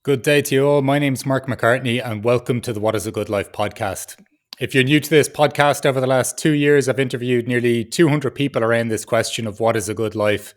Good day to you all. My name's Mark McCartney and welcome to the What is a Good Life podcast. If you're new to this podcast, over the last 2 years, I've interviewed nearly 200 people around this question of what is a good life.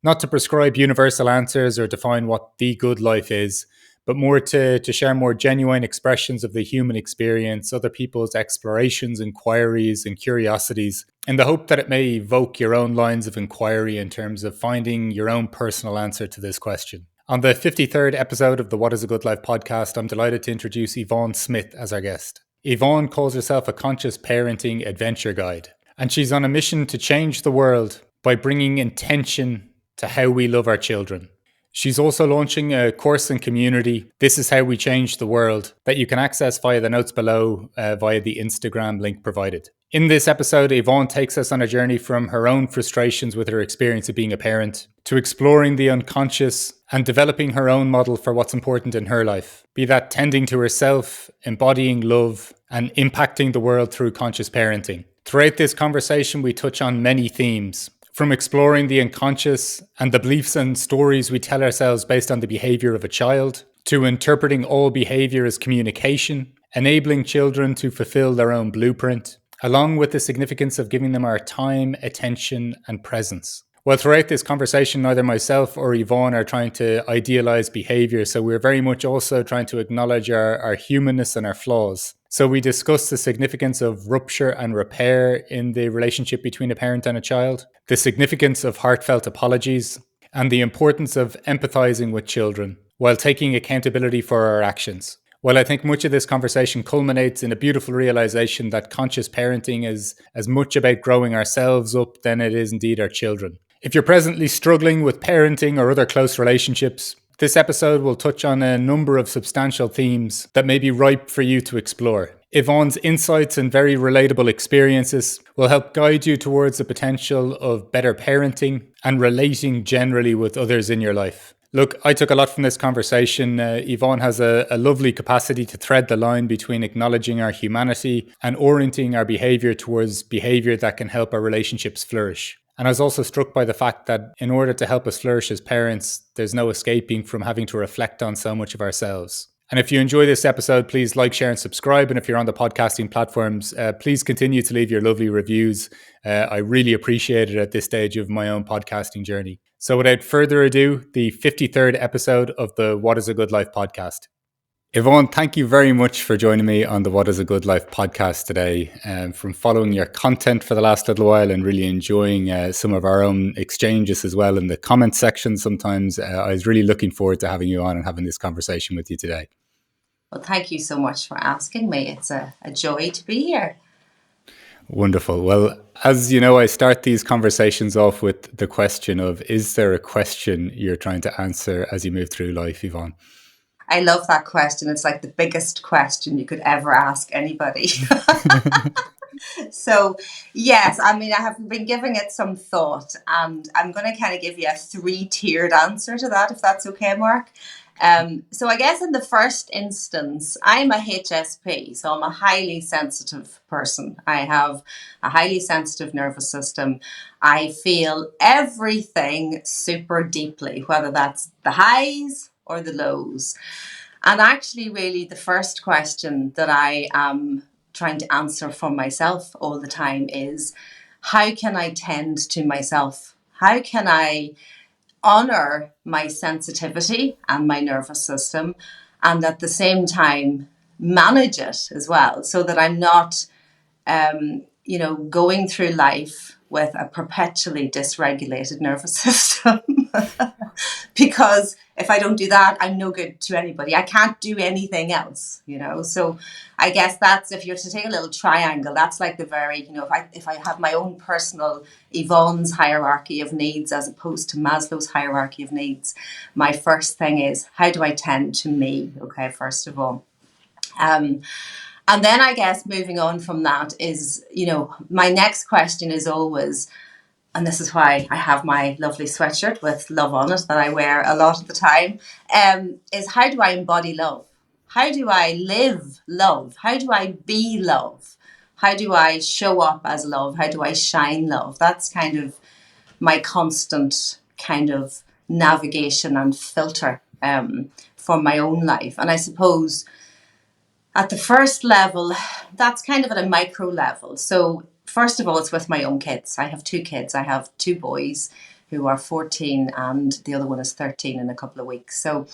Not to prescribe universal answers or define what the good life is, but more to share more genuine expressions of the human experience, other people's explorations, inquiries, and curiosities, in the hope that it may evoke your own lines of inquiry in terms of finding your own personal answer to this question. On the 53rd episode of the What is a Good Life podcast, I'm delighted to introduce Yvonne Smyth as our guest. Yvonne calls herself a conscious parenting adventure guide, and she's on a mission to change the world by bringing intention to how we love our children. She's also launching a course and community, This is How We Change the World, that you can access via the notes below via the Instagram link provided. In this episode, Yvonne takes us on a journey from her own frustrations with her experience of being a parent to exploring the unconscious and developing her own model for what's important in her life, be that tending to herself, embodying love, and impacting the world through conscious parenting. Throughout this conversation, we touch on many themes, from exploring the unconscious and the beliefs and stories we tell ourselves based on the behaviour of a child, to interpreting all behaviour as communication, enabling children to fulfil their own blueprint, along with the significance of giving them our time, attention, and presence. Well, throughout this conversation, neither myself or Yvonne are trying to idealize behavior, so we're very much also trying to acknowledge our humanness and our flaws. So we discuss the significance of rupture and repair in the relationship between a parent and a child, the significance of heartfelt apologies, and the importance of empathizing with children while taking accountability for our actions. Well, I think much of this conversation culminates in a beautiful realization that conscious parenting is as much about growing ourselves up than it is indeed our children. If you're presently struggling with parenting or other close relationships, this episode will touch on a number of substantial themes that may be ripe for you to explore. Yvonne's insights and very relatable experiences will help guide you towards the potential of better parenting and relating generally with others in your life. Look, I took a lot from this conversation. Yvonne has a lovely capacity to thread the line between acknowledging our humanity and orienting our behaviour towards behaviour that can help our relationships flourish. And I was also struck by the fact that in order to help us flourish as parents, there's no escaping from having to reflect on so much of ourselves. And if you enjoy this episode, please like, share and subscribe. And if you're on the podcasting platforms, please continue to leave your lovely reviews. I really appreciate it at this stage of my own podcasting journey. So without further ado, the 53rd episode of the What is a Good Life podcast. Yvonne, thank you very much for joining me on the What is a Good Life podcast today. From following your content for the last little while and really enjoying some of our own exchanges as well in the comment section sometimes, I was really looking forward to having you on and having this conversation with you today. Well, thank you so much for asking me. It's a joy to be here. Wonderful. Well, as you know, I start these conversations off with the question of, is there a question you're trying to answer as you move through life, Yvonne? I love that question. It's like the biggest question you could ever ask anybody. So, yes, I mean, I have been giving it some thought, and I'm going to kind of give you a 3-tiered answer to that, if that's okay, Mark. So I guess in the first instance, I'm a HSP, so I'm a highly sensitive person. I have a highly sensitive nervous system. I feel everything super deeply, whether that's the highs or the lows. And actually, really, the first question that I am trying to answer for myself all the time is, how can I tend to myself? How can I honor my sensitivity and my nervous system, and at the same time manage it as well, so that I'm not, going through life with a perpetually dysregulated nervous system. Because if I don't do that, I'm no good to anybody. I can't do anything else, So I guess that's, if you're to take a little triangle, that's like the very, if I have my own personal Yvonne's hierarchy of needs as opposed to Maslow's hierarchy of needs, my first thing is, how do I tend to me? Okay, first of all. And then I guess moving on from that is, my next question is always, and this is why I have my lovely sweatshirt with love on it that I wear a lot of the time, is how do I embody love? How do I live love? How do I be love? How do I show up as love? How do I shine love? That's kind of my constant kind of navigation and filter for my own life. And I suppose at the first level, that's kind of at a micro level. So first of all, it's with my own kids. I have two kids. I have two boys who are 14 and the other one is 13 in a couple of weeks. So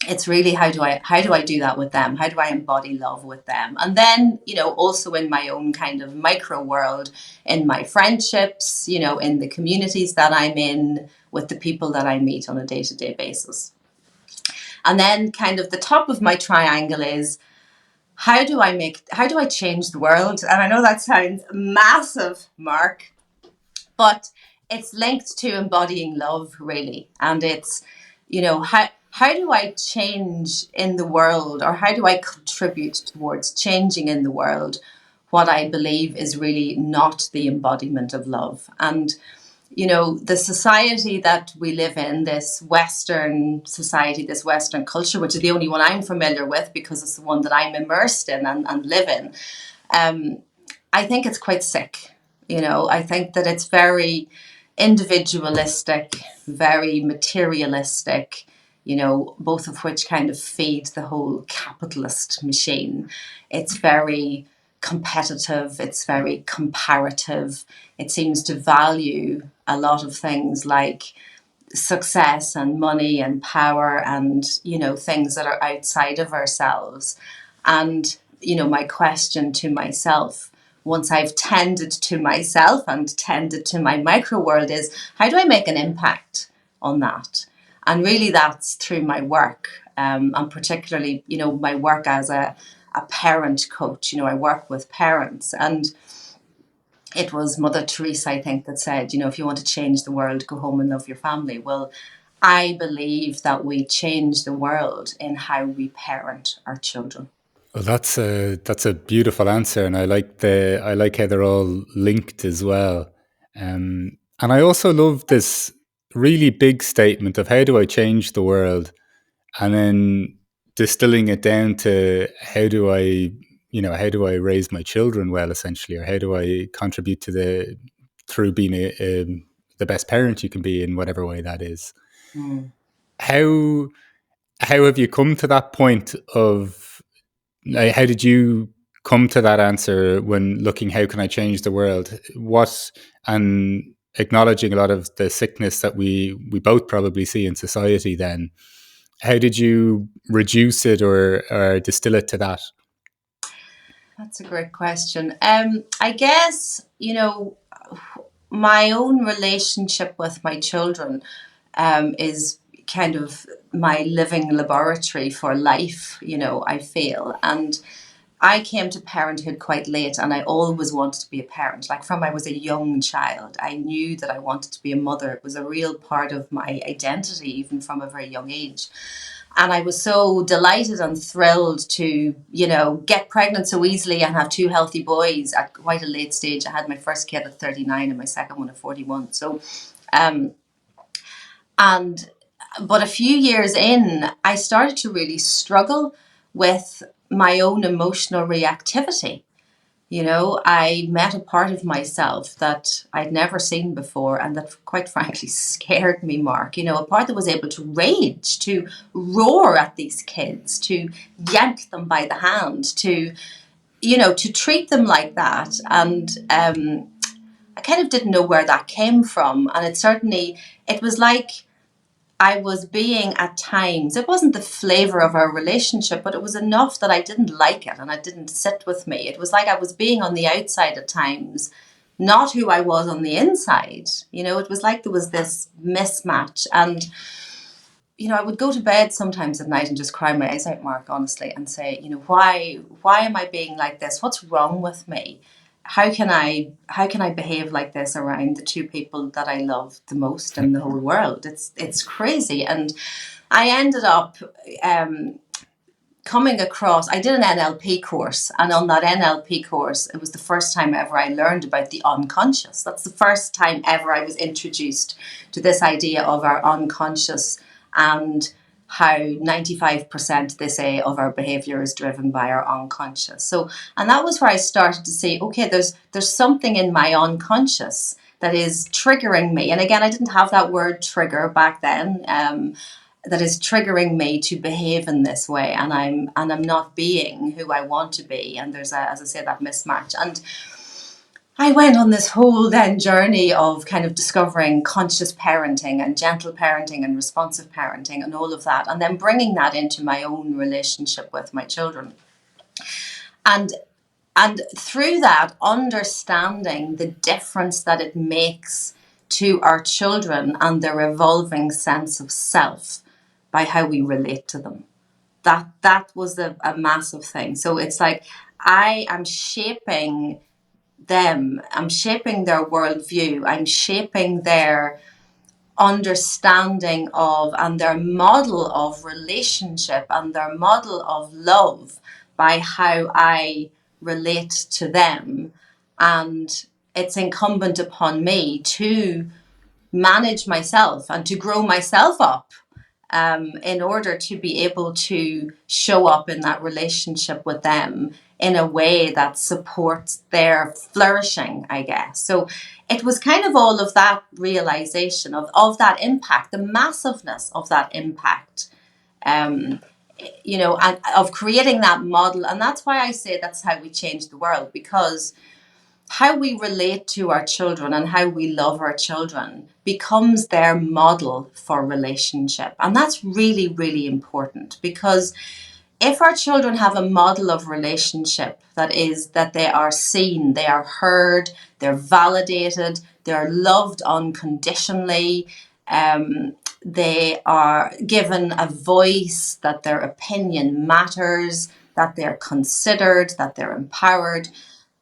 it's really how do I do that with them? How do I embody love with them? And then, also in my own kind of micro world, in my friendships, in the communities that I'm in, with the people that I meet on a day-to-day basis. And then kind of the top of my triangle is how do I change the world? And I know that sounds massive, Mark, but it's linked to embodying love, really. And it's, how do I change in the world, or how do I contribute towards changing in the world what I believe is really not the embodiment of love? And the society that we live in, this Western society, this Western culture, which is the only one I'm familiar with because it's the one that I'm immersed in and live in, I think it's quite sick. I think that it's very individualistic, very materialistic, both of which kind of feed the whole capitalist machine. It's very competitive, it's very comparative. It seems to value a lot of things like success and money and power and, things that are outside of ourselves. And, my question to myself, once I've tended to myself and tended to my micro world, is how do I make an impact on that? And really that's through my work, and particularly, my work as a parent coach. I work with parents, and it was Mother Teresa, I think, that said, if you want to change the world, go home and love your family. Well, I believe that we change the world in how we parent our children. Well, that's a beautiful answer, and I like how they're all linked as well. And I also love this really big statement of how do I change the world, and then distilling it down to how do I raise my children well, essentially, or how do I contribute through being the best parent you can be in whatever way that is. Mm. How have you come to that point of, like, how did you come to that answer when looking, how can I change the world? And acknowledging a lot of the sickness that we both probably see in society then, how did you reduce it or distill it to that? That's a great question. I guess, my own relationship with my children is kind of my living laboratory for life, I feel. And I came to parenthood quite late, and I always wanted to be a parent. Like from I was a young child, I knew that I wanted to be a mother. It was a real part of my identity, even from a very young age. And I was so delighted and thrilled to, get pregnant so easily and have two healthy boys at quite a late stage. I had my first kid at 39 and my second one at 41. So, but a few years in, I started to really struggle with my own emotional reactivity. I met a part of myself that I'd never seen before, and that quite frankly scared me, Mark. A part that was able to rage, to roar at these kids, to yank them by the hand, to treat them like that. And I kind of didn't know where that came from. And it was like I was being, at times, it wasn't the flavor of our relationship, but it was enough that I didn't like it and it didn't sit with me. It was like I was being on the outside at times, not who I was on the inside. It was like there was this mismatch. And, I would go to bed sometimes at night and just cry my eyes out, Mark, honestly, and say, why am I being like this? What's wrong with me? How can I behave like this around the two people that I love the most in the whole world? It's crazy. And I ended up coming across, I did an NLP course, and on that NLP course, it was the first time ever I learned about the unconscious. That's the first time ever I was introduced to this idea of our unconscious, and how 95% they say of our behavior is driven by our unconscious. So, and that was where I started to say, okay, there's something in my unconscious that is triggering me. And again, I didn't have that word trigger back then. that is triggering me to behave in this way, and I'm not being who I want to be, and there's as I say, that mismatch. And I went on this whole then journey of kind of discovering conscious parenting and gentle parenting and responsive parenting and all of that, and then bringing that into my own relationship with my children. And through that, understanding the difference that it makes to our children and their evolving sense of self by how we relate to them. That was a massive thing. So it's like I am shaping them, I'm shaping their worldview, I'm shaping their understanding of and their model of relationship and their model of love by how I relate to them. And it's incumbent upon me to manage myself and to grow myself up in order to be able to show up in that relationship with them in a way that supports their flourishing, I guess. So it was kind of all of that realization of that impact, the massiveness of that impact, and of creating that model. And that's why I say that's how we change the world, because how we relate to our children and how we love our children becomes their model for relationship. And that's really, really important, because if our children have a model of relationship that is that they are seen, they are heard, they're validated, they're loved unconditionally, they are given a voice, that their opinion matters, that they're considered, that they're empowered,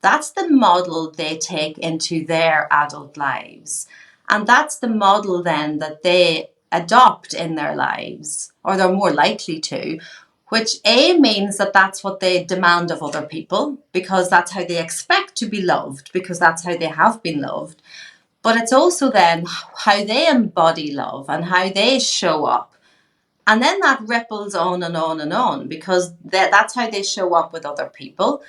that's the model they take into their adult lives. And that's the model then that they adopt in their lives, or they're more likely to, which A means that that's what they demand of other people, because that's how they expect to be loved, because that's how they have been loved. But it's also then how they embody love and how they show up. And then that ripples on and on and on, because that's how they show up with other people.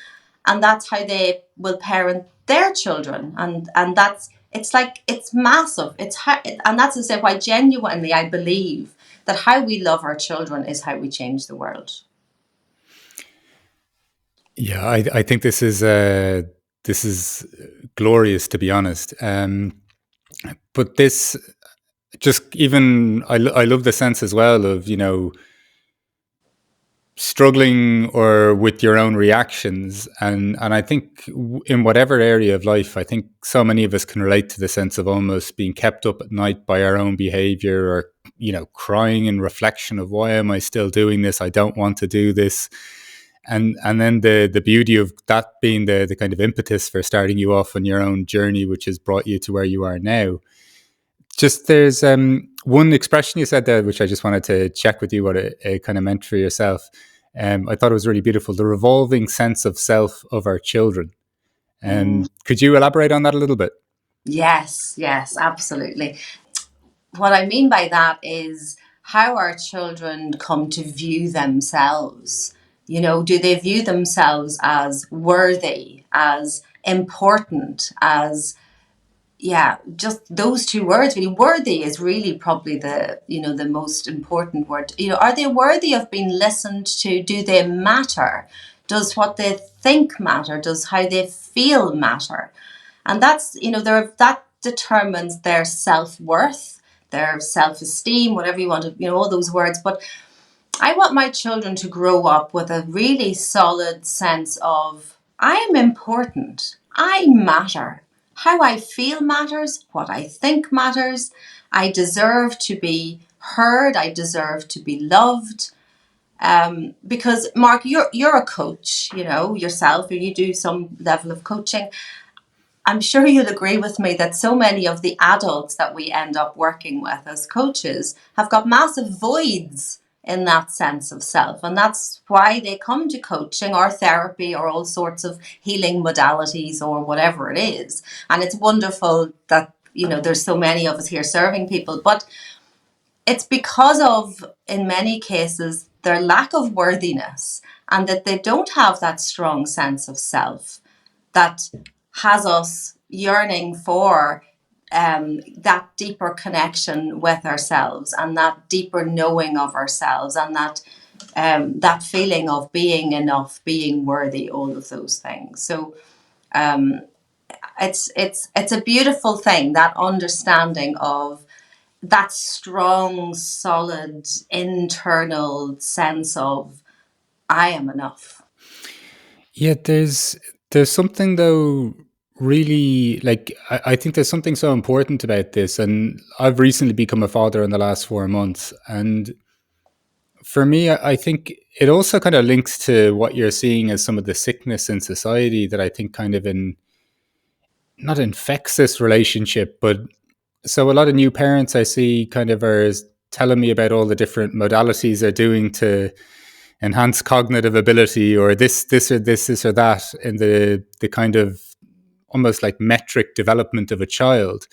And that's how they will parent their children. And that's, it's like, it's massive. And that's to say why genuinely I believe that how we love our children is how we change the world. Yeah, I think this is glorious, to be honest. But this just even I love the sense as well of, struggling or with your own reactions, and I think in whatever area of life, I think so many of us can relate to the sense of almost being kept up at night by our own behavior, or crying in reflection of, why am I still doing this? I don't want to do this. And then the beauty of that being the kind of impetus for starting you off on your own journey, which has brought you to where you are now. Just there's one expression you said there, which I just wanted to check with you what it kind of meant for yourself. I thought it was really beautiful, the revolving sense of self of our children. Could you elaborate on that a little bit? Yes, absolutely. What I mean by that is how our children come to view themselves. Do they view themselves as worthy, as important, as, yeah, just those two words really. Worthy is really probably the most important word. Are they worthy of being listened to? Do they matter? Does what they think matter? Does how they feel matter? And that's, that determines their self-worth, their self-esteem, whatever you want to, all those words. But I want my children to grow up with a really solid sense of, I am important, I matter. How I feel matters, what I think matters. I deserve to be heard, I deserve to be loved. Because Mark, you're a coach, yourself, or you do some level of coaching. I'm sure you'll agree with me that so many of the adults that we end up working with as coaches have got massive voids in that sense of self. And that's why they come to coaching or therapy or all sorts of healing modalities or whatever it is. And it's wonderful that, there's so many of us here serving people. But it's because of, in many cases, their lack of worthiness, and that they don't have that strong sense of self that has us yearning for that deeper connection with ourselves and that deeper knowing of ourselves and that feeling of being enough, being worthy, all of those things. So it's a beautiful thing, that understanding of that strong, solid internal sense of I am enough. Yeah, there's something though really like I think there's something so important about this, and I've recently become a father in the last 4 months, and for me, I think it also kind of links to what you're seeing as some of the sickness in society that I think kind of not infects this relationship, but so a lot of new parents I see kind of are telling me about all the different modalities they're doing to enhance cognitive ability, or this or that in the kind of almost like metric development of a child.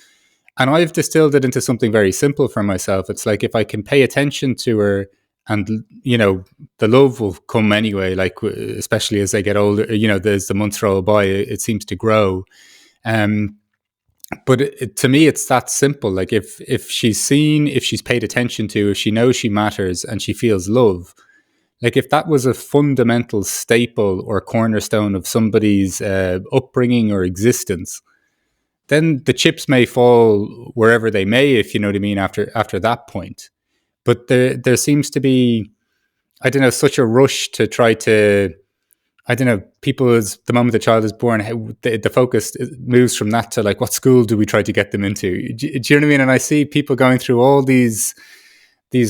And I've distilled it into something very simple for myself. It's like if I can pay attention to her, and the love will come anyway, like especially as they get older, as the months roll by, it seems to grow. um but to me it's that simple. Like if she's seen, if she's paid attention to, if she knows she matters and she feels love, like if that was a fundamental staple or cornerstone of somebody's upbringing or existence, then the chips may fall wherever they may, if you know what I mean, after that point. But there seems to be, I don't know, such a rush to try to, I don't know, people, as the moment the child is born, the focus moves from that to like, what school do we try to get them into? Do you know what I mean? And I see people going through all these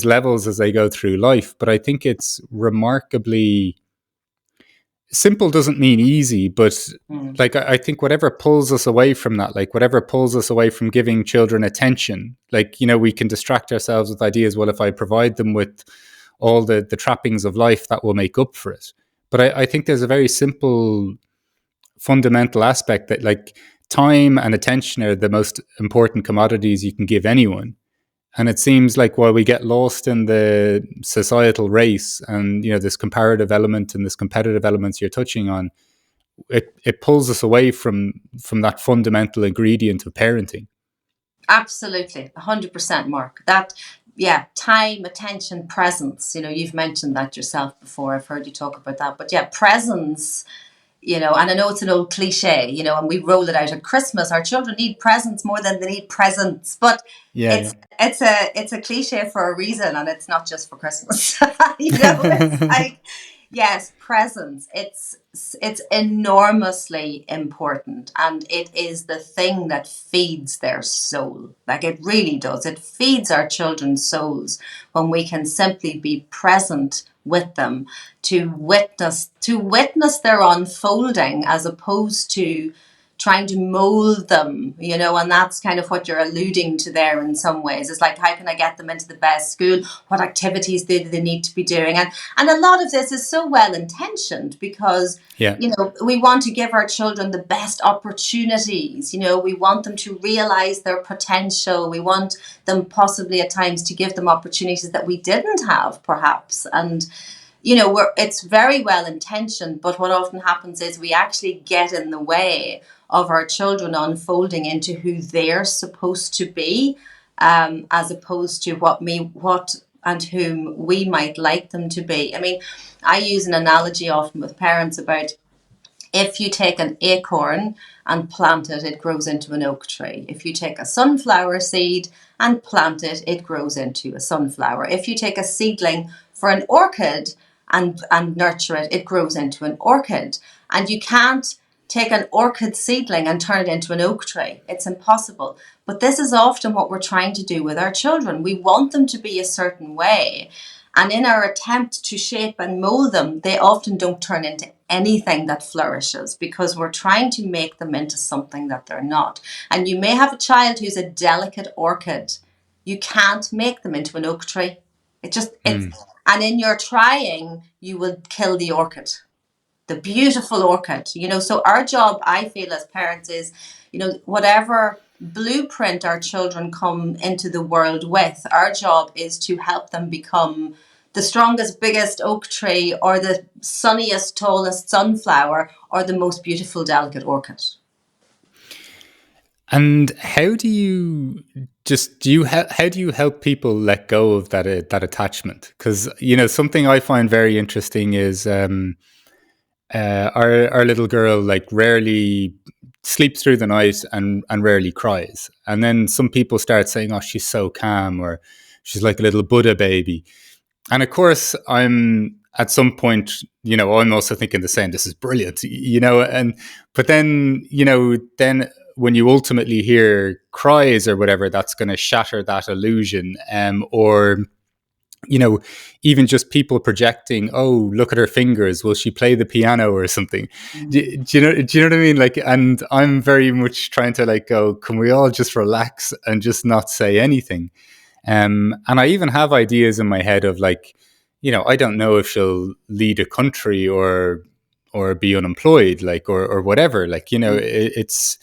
levels as they go through life, but I think it's remarkably simple. Doesn't mean easy, but like I think whatever pulls us away from that, like whatever pulls us away from giving children attention, like we can distract ourselves with ideas. Well, if I provide them with all the trappings of life, that will make up for it. But I think there's a very simple fundamental aspect that like time and attention are the most important commodities you can give anyone. And it seems like while we get lost in the societal race and this comparative element and this competitive elements you're touching on, it pulls us away from that fundamental ingredient of parenting. Absolutely, 100%, Mark. That, yeah, time, attention, presence. You've mentioned that yourself before. I've heard you talk about that. But yeah, presence, and I know it's an old cliche, and we roll it out at Christmas. Our children need presents more than they need presents. But Yeah, it's a cliche for a reason, and it's not just for Christmas. It's yeah. like, yes, presence. It's enormously important, and it is the thing that feeds their soul. Like, it really does. It feeds our children's souls when we can simply be present with them to witness their unfolding, as opposed to trying to mold them, and that's kind of what you're alluding to there in some ways. It's like, how can I get them into the best school? What activities do they need to be doing? And a lot of this is so well intentioned, because Yeah. we want to give our children the best opportunities. We want them to realize their potential. We want them possibly at times to give them opportunities that we didn't have, perhaps. And it's very well intentioned, but what often happens is we actually get in the way of our children unfolding into who they're supposed to be, as opposed to what and whom we might like them to be. I mean, I use an analogy often with parents about, if you take an acorn and plant it, it grows into an oak tree. If you take a sunflower seed and plant it, it grows into a sunflower. If you take a seedling for an orchid and nurture it, it grows into an orchid. And you can't take an orchid seedling and turn it into an oak tree. It's impossible. But this is often what we're trying to do with our children. We want them to be a certain way. And in our attempt to shape and mold them, they often don't turn into anything that flourishes, because we're trying to make them into something that they're not. And you may have a child who's a delicate orchid. You can't make them into an oak tree. And in your trying, you will kill the orchid, the beautiful orchid. So our job, I feel, as parents is, whatever blueprint our children come into the world with, our job is to help them become the strongest, biggest oak tree, or the sunniest, tallest sunflower, or the most beautiful, delicate orchid. And how do you how do you help people let go of that attachment? Because something I find very interesting is our little girl like rarely sleeps through the night and rarely cries, and then some people start saying, "Oh, she's so calm," or "She's like a little Buddha baby." And of course, I'm at some point, I'm also thinking the same. This is brilliant, and but then, then when you ultimately hear cries or whatever, that's going to shatter that illusion, or even just people projecting, oh, look at her fingers, will she play the piano or something? Do you know what I mean? Like, and I'm very much trying to like go, can we all just relax and just not say anything? And I even have ideas in my head of like, I don't know if she'll lead a country or be unemployed, like, or whatever, like, it's,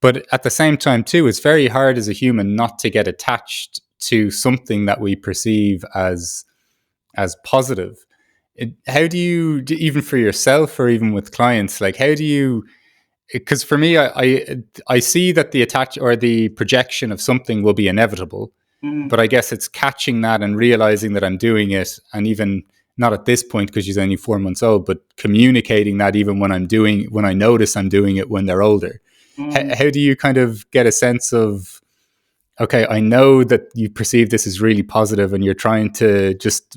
but at the same time too, it's very hard as a human not to get attached to something that we perceive as positive. How do you, even for yourself or even with clients, like, how do you, because for me, I see that the attach or the projection of something will be inevitable, Mm. but I guess it's catching that and realizing that I'm doing it, and even not at this point because she's only 4 months old, but communicating that even when I notice I'm doing it when they're older. Mm. How do you kind of get a sense of, okay, I know that you perceive this as really positive and you're trying to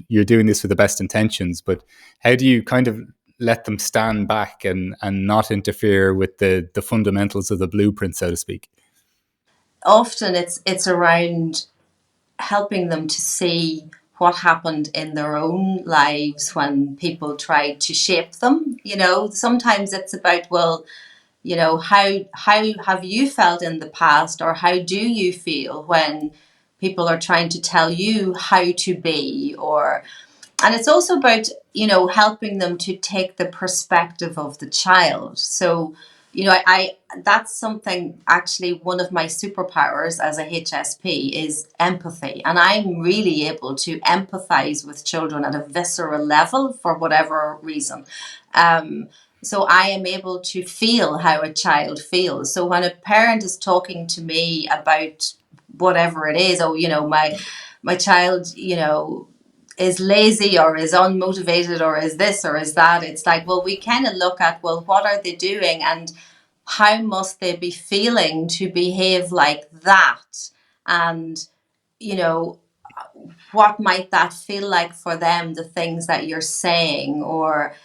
you're doing this with the best intentions, but how do you kind of let them stand back and not interfere with the fundamentals of the blueprint, so to speak? Often it's around helping them to see what happened in their own lives when people tried to shape them. Sometimes it's about, well, how have you felt in the past, or how do you feel when people are trying to tell you how to be, or and it's also about helping them to take the perspective of the child. So I that's something, actually one of my superpowers as a HSP is empathy, and I'm really able to empathize with children at a visceral level for whatever reason. So I am able to feel how a child feels. So when a parent is talking to me about whatever it is, oh, my child, is lazy or is unmotivated or is this or is that, it's like, well, we kind of look at, well, what are they doing and how must they be feeling to behave like that? And, you know, what might that feel like for them, the things that you're saying, or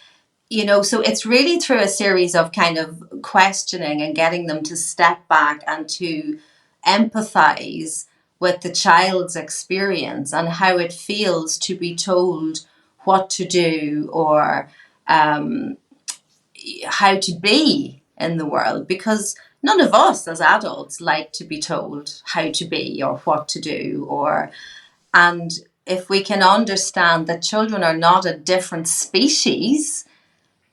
so it's really through a series of kind of questioning and getting them to step back and to empathize with the child's experience and how it feels to be told what to do, or um, how to be in the world, because none of us as adults like to be told how to be or what to do, or and if we can understand that children are not a different species,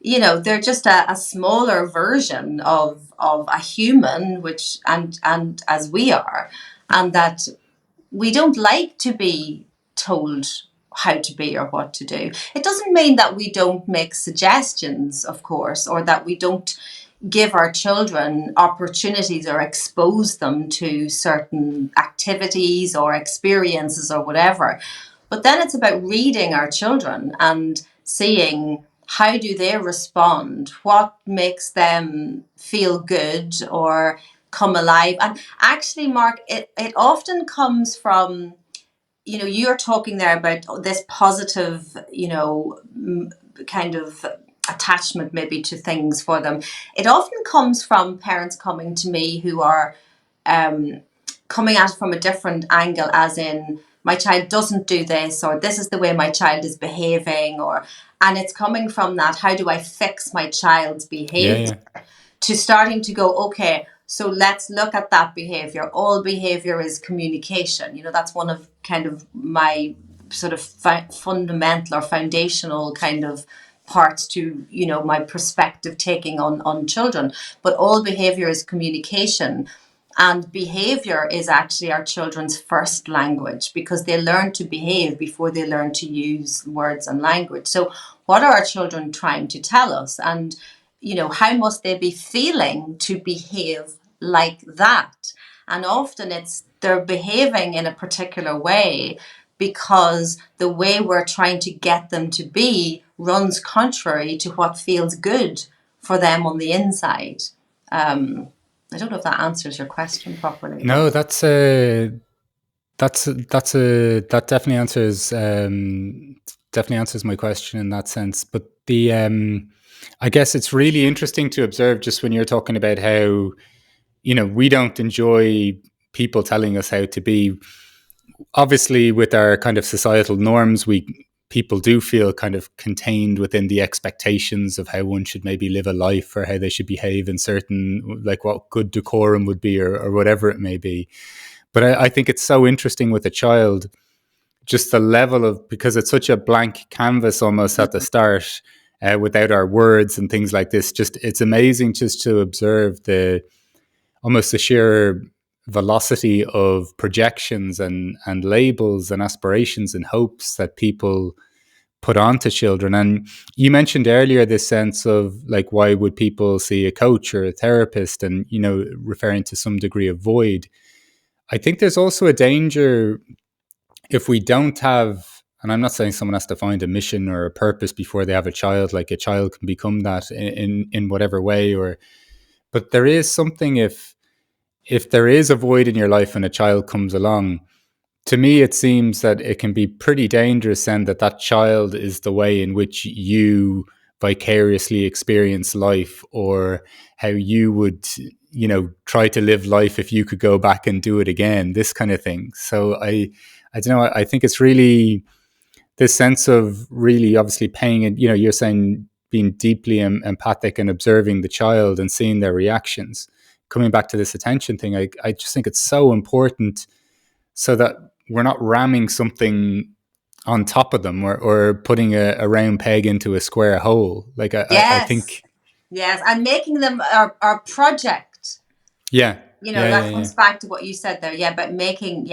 they're just a smaller version of a human, which and as we are, and that we don't like to be told how to be or what to do. It doesn't mean that we don't make suggestions, of course, or that we don't give our children opportunities or expose them to certain activities or experiences or whatever. But then it's about reading our children and seeing how do they respond, what makes them feel good or come alive. And actually, Mark, it often comes from, you're talking there about this positive, kind of attachment maybe to things for them. It often comes from parents coming to me who are coming at it from a different angle, as in, my child doesn't do this, or this is the way my child is behaving, and it's coming from that, how do I fix my child's Yeah, behavior, yeah. to starting to go, okay, so let's look at that behavior. All behavior is communication. That's one of kind of my sort of fundamental or foundational kind of parts to, my perspective taking on children. But all behavior is communication. And behavior is actually our children's first language, because they learn to behave before they learn to use words and language. So what are our children trying to tell us? And how must they be feeling to behave like that. And often they're behaving in a particular way because the way we're trying to get them to be runs contrary to what feels good for them on the inside. I don't know if that answers your question properly, No, but that definitely answers my question in that sense. But the I guess it's really interesting to observe just when you're talking about how, we don't enjoy people telling us how to be. Obviously, with our kind of societal norms, people do feel kind of contained within the expectations of how one should maybe live a life or how they should behave in certain, like what good decorum would be, or whatever it may be. But I think it's so interesting with a child, just the level of, because it's such a blank canvas almost at the start, without our words and things like this. Just it's amazing just to observe almost the sheer velocity of projections and labels and aspirations and hopes that people put onto children. And you mentioned earlier this sense of like, why would people see a coach or a therapist, and referring to some degree of void. I think there's also a danger if we don't have, and I'm not saying someone has to find a mission or a purpose before they have a child, like a child can become that in whatever way, but there is something, if there is a void in your life and a child comes along, to me it seems that it can be pretty dangerous then that child is the way in which you vicariously experience life, or how you would try to live life if you could go back and do it again, this kind of thing. So I don't know, I think it's really this sense of really obviously paying it, you're saying being deeply empathic and observing the child and seeing their reactions. Coming back to this attention thing, I just think it's so important, so that we're not ramming something on top of them, or putting a round peg into a square hole. Like I yes, think, yes, and making them our project. yeah, That comes back to what you said there, about making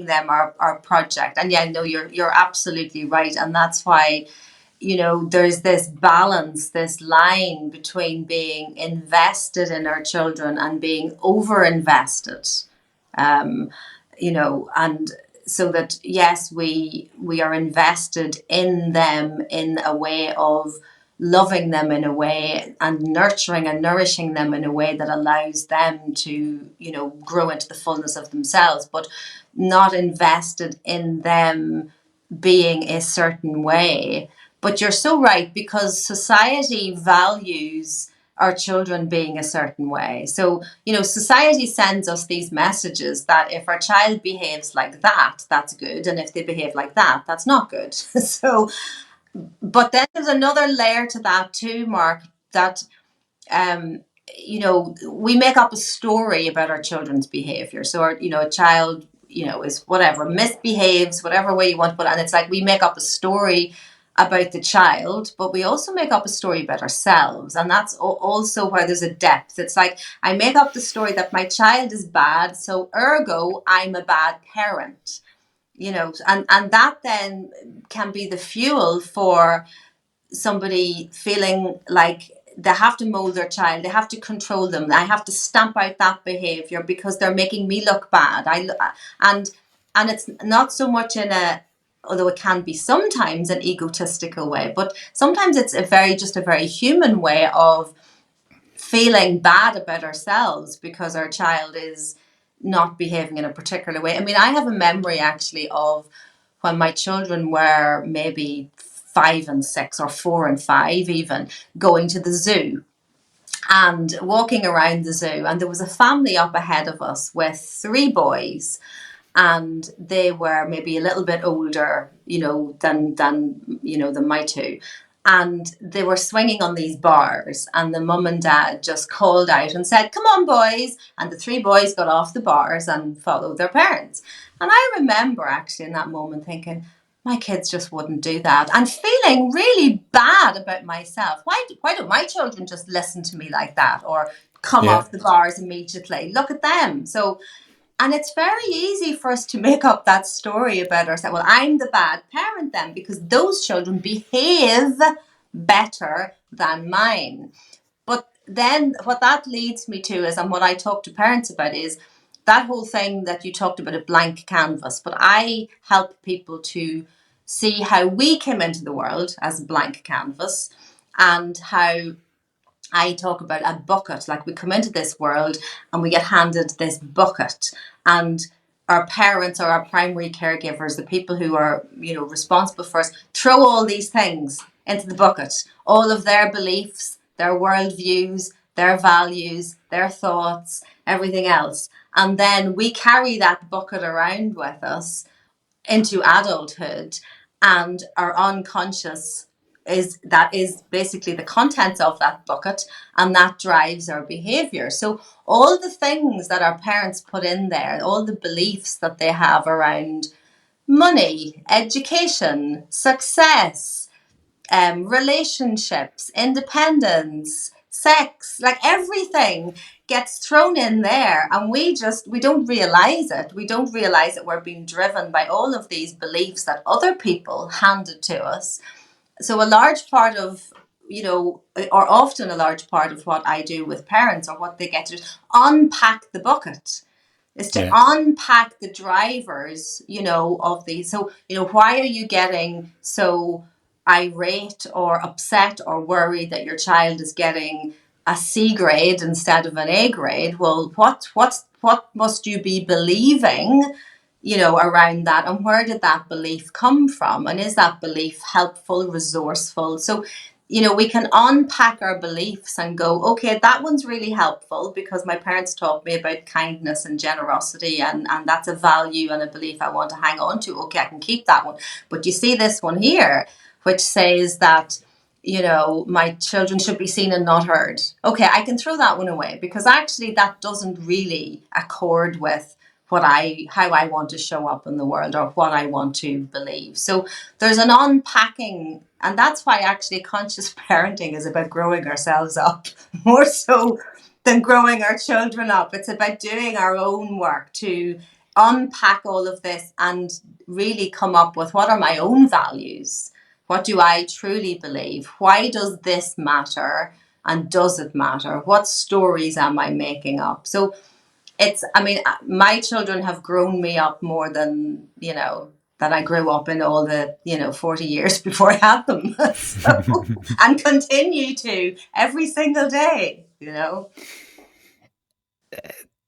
them our project. And yeah, no, you're absolutely right. And that's why, there's this balance, this line between being invested in our children and being over invested. um, and so that, yes, we are invested in them in a way of loving them in a way and nurturing and nourishing them in a way that allows them to, grow into the fullness of themselves, but not invested in them being a certain way. But you're so right, because society values our children being a certain way. So, society sends us these messages that if our child behaves like that, that's good. And if they behave like that, that's not good. So, but then there's another layer to that too, Mark, that um, we make up a story about our children's behavior. So, a child, is whatever, misbehaves, whatever way you want to put it. And it's like we make up a story about the child, but we also make up a story about ourselves. And that's also where there's a depth. It's like I make up the story that my child is bad, so ergo, I'm a bad parent. And that then can be the fuel for somebody feeling like they have to mold their child, they have to control them, I have to stamp out that behavior because they're making me look bad. And it's not so much in a, although it can be sometimes, an egotistical way, but sometimes it's just a very human way of feeling bad about ourselves because our child is not behaving in a particular way. I mean, I have a memory actually of when my children were maybe 5 and 6, or 4 and 5 even, going to the zoo and walking around the zoo. And there was a family up ahead of us with 3 boys, and they were maybe a little bit older, than my two. And they were swinging on these bars, and the mum and dad just called out and said, "Come on, boys!" And the 3 boys got off the bars and followed their parents. And I remember actually in that moment thinking, my kids just wouldn't do that, and feeling really bad about myself. Why don't my children just listen to me like that, or come yeah, off the bars immediately? Look at them. So, and it's very easy for us to make up that story about ourselves. Well, I'm the bad parent then because those children behave better than mine. But then what that leads me to is, and what I talk to parents about is that whole thing that you talked about, a blank canvas. But I help people to see how we came into the world as a blank canvas, and how I talk about a bucket. Like, we come into this world and we get handed this bucket, and our parents or our primary caregivers, the people who are, responsible for us, throw all these things into the bucket. All of their beliefs, their worldviews, their values, their thoughts, everything else. And then we carry that bucket around with us into adulthood, and our unconscious is basically the contents of that bucket, and that drives our behavior. So all the things that our parents put in there, all the beliefs that they have around money, education, success, relationships, independence, sex, like everything gets thrown in there, and we don't realize it. We don't realize that we're being driven by all of these beliefs that other people handed to us. So a large part of, or often a large part of what I do with parents, or what they get to do, is unpack the bucket, is to Yeah. unpack the drivers, of these. So, why are you getting so irate or upset or worried that your child is getting a C grade instead of an A grade? Well, what must you be believing, around that, and where did that belief come from, and is that belief helpful, resourceful? So, we can unpack our beliefs and go, okay, that one's really helpful because my parents taught me about kindness and generosity, and that's a value and a belief I want to hang on to. Okay, I can keep that one. But you see this one here, which says that, my children should be seen and not heard. Okay, I can throw that one away because actually that doesn't really accord with how I want to show up in the world, or what I want to believe. So there's an unpacking, and that's why actually conscious parenting is about growing ourselves up more so than growing our children up. It's about doing our own work to unpack all of this and really come up with, what are my own values? What do I truly believe? Why does this matter? And does it matter? What stories am I making up? So my children have grown me up more than, that I grew up in all the, 40 years before I had them. And continue to every single day.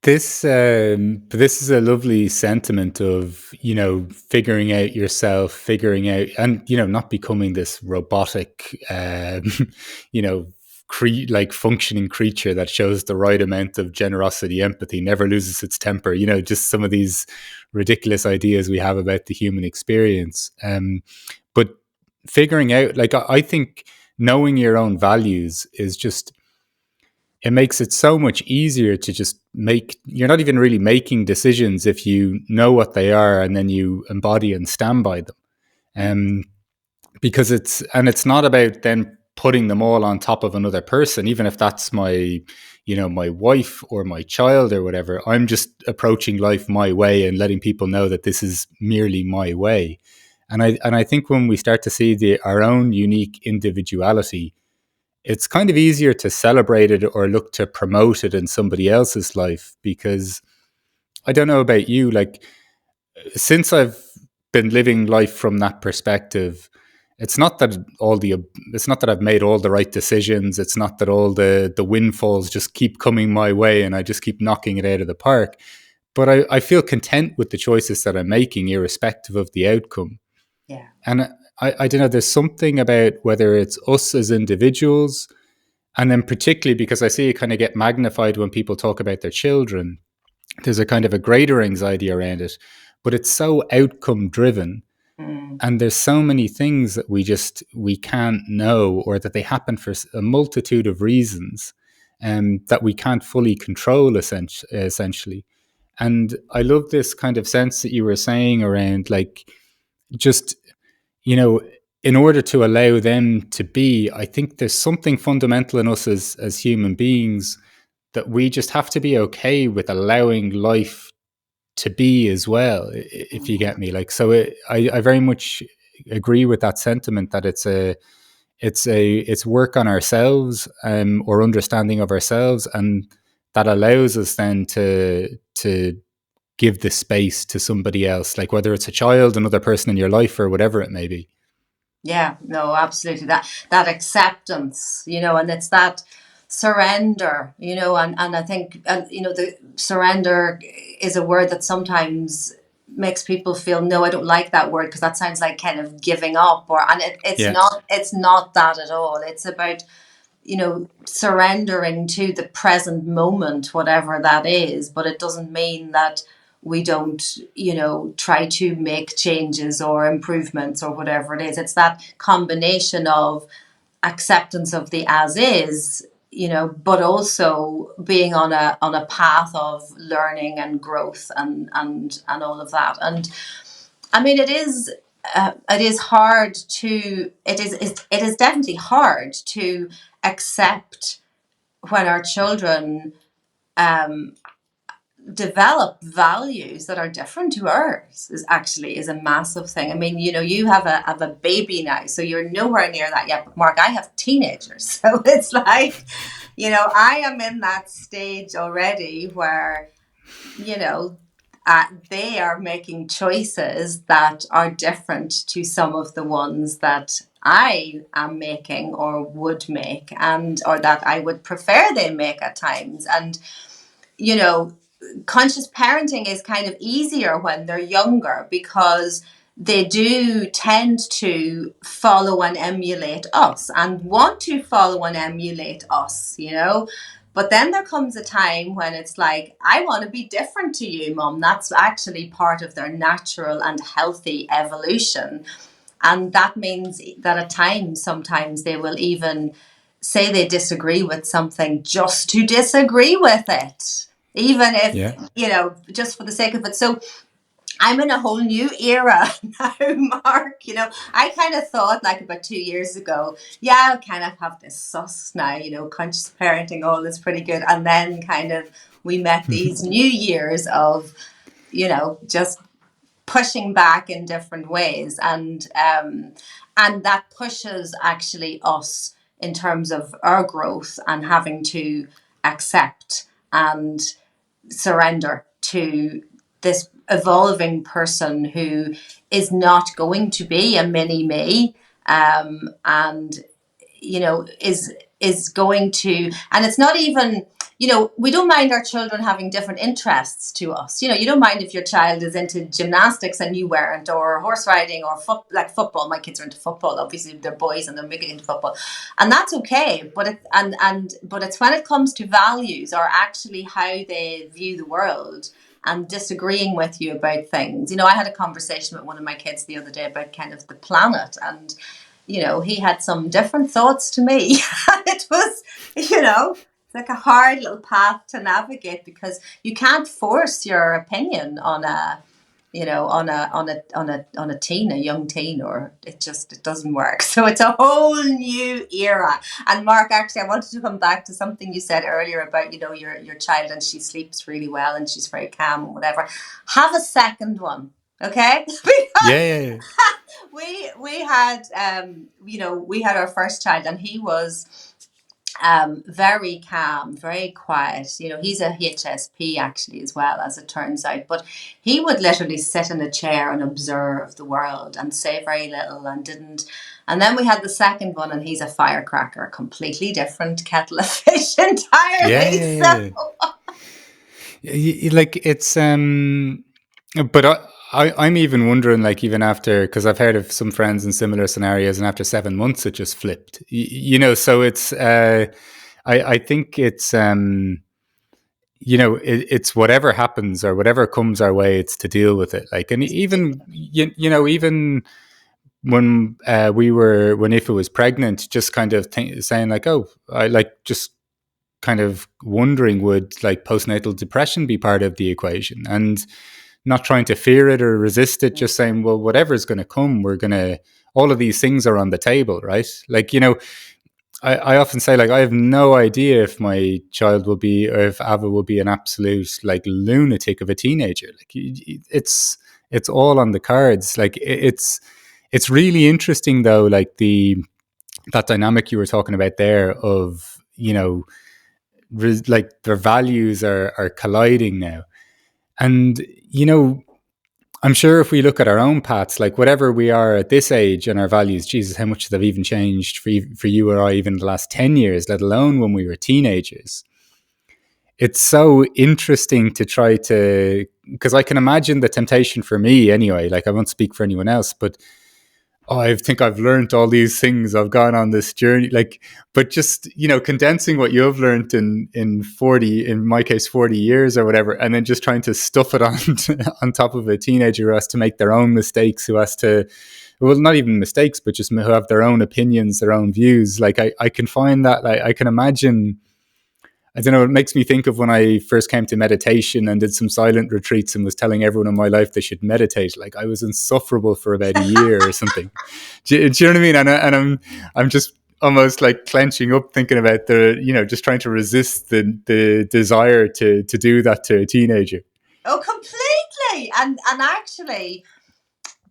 This is a lovely sentiment of, figuring out yourself, figuring out, and, not becoming this robotic, you know like functioning creature that shows the right amount of generosity, empathy, never loses its temper, just some of these ridiculous ideas we have about the human experience. But figuring out, like, I think knowing your own values is just, it makes it so much easier to just you're not even really making decisions if you know what they are and then you embody and stand by them. Because it's not about then putting them all on top of another person, even if that's my wife or my child or whatever. I'm just approaching life my way and letting people know that this is merely my way. And I think when we start to see our own unique individuality, it's kind of easier to celebrate it or look to promote it in somebody else's life. Because I don't know about you, like, since I've been living life from that perspective, it's not that I've made all the right decisions. It's not that all the windfalls just keep coming my way and I just keep knocking it out of the park. But I feel content with the choices that I'm making, irrespective of the outcome. Yeah. And I don't know, there's something about whether it's us as individuals, and then particularly because I see it kind of get magnified when people talk about their children, there's a kind of a greater anxiety around it, but it's so outcome driven. And there's so many things that we can't know, or that they happen for a multitude of reasons, that we can't fully control, essentially. And I love this kind of sense that you were saying around, like, just, you know, in order to allow them to be, I think there's something fundamental in us as human beings, that we just have to be okay with allowing life to be as well, if you get me. Like, so I very much agree with that sentiment, that it's work on ourselves, or understanding of ourselves, and that allows us then to give the space to somebody else, like whether it's a child, another person in your life, or whatever it may be. Yeah, no, absolutely. That acceptance, and it's that surrender, and I think, the surrender is a word that sometimes makes people feel, no, I don't like that word, because that sounds like kind of giving up, and Yeah. it's not that at all. It's about, surrendering to the present moment, whatever that is. But it doesn't mean that we don't, try to make changes or improvements or whatever it is. It's that combination of acceptance of the as is, but also being on a path of learning and growth and all of that. And I mean, it is hard to it is definitely hard to accept when our children um, develop values that are different to ours. Is a massive thing. I mean, you have a baby now, so you're nowhere near that yet. But Mark, I have teenagers, so it's like, I am in that stage already where, you know, they are making choices that are different to some of the ones that I am making or would make, and or that I would prefer they make at times. And, you know, conscious parenting is kind of easier when they're younger, because they do tend to follow and emulate us and want to follow and emulate us. But then there comes a time when it's like, I want to be different to you, Mum. That's actually part of their natural and healthy evolution. And that means that at times, sometimes they will even say they disagree with something just to disagree with it, even if, Yeah. just for the sake of it. So I'm in a whole new era now, Mark. I kind of thought, like, about 2 years ago, yeah, I kind of have this sus now, conscious parenting, all is pretty good. And then kind of we met these new years of, just pushing back in different ways. And that pushes actually us in terms of our growth and having to accept and surrender to this evolving person who is not going to be a mini me, and is going to, and it's not even, we don't mind our children having different interests to us. You don't mind if your child is into gymnastics and you weren't, or horse riding, or football. My kids are into football. Obviously they're boys and they're big into football, and that's okay. But it's when it comes to values, or actually how they view the world, and disagreeing with you about things. I had a conversation with one of my kids the other day about kind of the planet, and he had some different thoughts to me. It was, like a hard little path to navigate, because you can't force your opinion on a young teen, or it doesn't work. So it's a whole new era. And Mark, actually, I wanted to come back to something you said earlier about, your child, and she sleeps really well and she's very calm and whatever. Have a second one, okay? Yeah. We had we had our first child, and he was very calm, very quiet. He's a HSP actually as well, as it turns out. But he would literally sit in a chair and observe the world and say very little, and didn't. And then we had the second one, and he's a firecracker, completely different kettle of fish entirely. Yeah. Like it's but I'm even wondering, like, even after, because I've heard of some friends in similar scenarios, and after 7 months it just flipped. So it's I think it's it's whatever happens or whatever comes our way, it's to deal with it. Like, and even even when when Aoife was pregnant, just kind of saying like, oh, I like just kind of wondering, would like postnatal depression be part of the equation, and not trying to fear it or resist it, just saying, well, whatever's going to come, all of these things are on the table, right? Like, I often say, like, I have no idea if my child will be, or if Ava will be, an absolute like lunatic of a teenager. Like, it's all on the cards. Like, it's really interesting though, like that dynamic you were talking about there of, like their values are colliding now. And, I'm sure if we look at our own paths, like whatever we are at this age and our values, Jesus, how much they've even changed for you or I, even the last 10 years, let alone when we were teenagers. It's so interesting to try to, because I can imagine the temptation for me anyway, like I won't speak for anyone else, but I think I've learned all these things. I've gone on this journey, like, but just, condensing what you've learned in 40, in my case, 40 years or whatever, and then just trying to stuff it on, on top of a teenager who has to make their own mistakes, who has to, well, not even mistakes, but just who have their own opinions, their own views. Like, I can find that, like, I can imagine, I don't know, it makes me think of when I first came to meditation and did some silent retreats and was telling everyone in my life they should meditate. Like, I was insufferable for about a year or something. Do you know what I mean? And I'm just almost like clenching up thinking about just trying to resist the desire to do that to a teenager. Oh, completely. And actually,